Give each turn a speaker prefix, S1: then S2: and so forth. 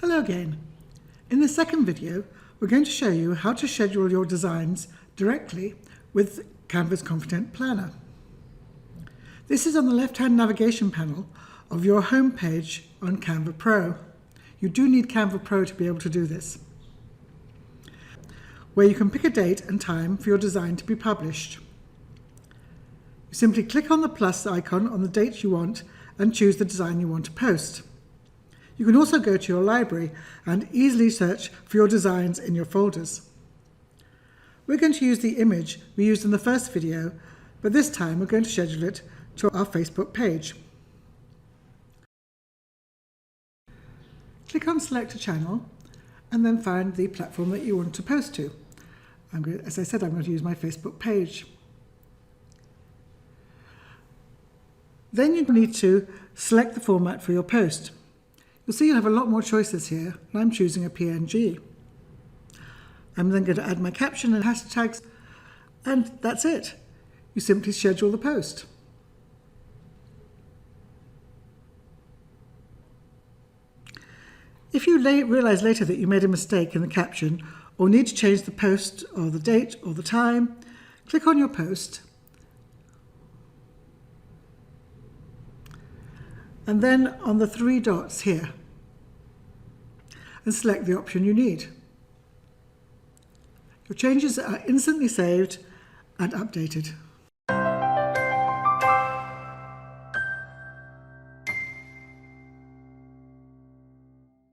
S1: Hello again. In the second video, we're going to show you how to schedule your designs directly with Canva's Content Planner. This is on the left-hand navigation panel of your home page on Canva Pro. You do need Canva Pro to be able to do this, where you can pick a date and time for your design to be published. You simply click on the plus icon on the date you want and choose the design you want to post. You can also go to your library and easily search for your designs in your folders. We're going to use the image we used in the first video, but this time we're going to schedule it to our Facebook page. Click on Select a Channel and then find the platform that you want to post to. As I said, I'm going to use my Facebook page. Then you need to select the format for your post. You'll see you have a lot more choices here, and I'm choosing a PNG. I'm then going to add my caption and hashtags, and that's it. You simply schedule the post. If you realize later that you made a mistake in the caption or need to change the post or the date or the time, click on your post and then on the three dots here and select the option you need. Your changes are instantly saved and updated.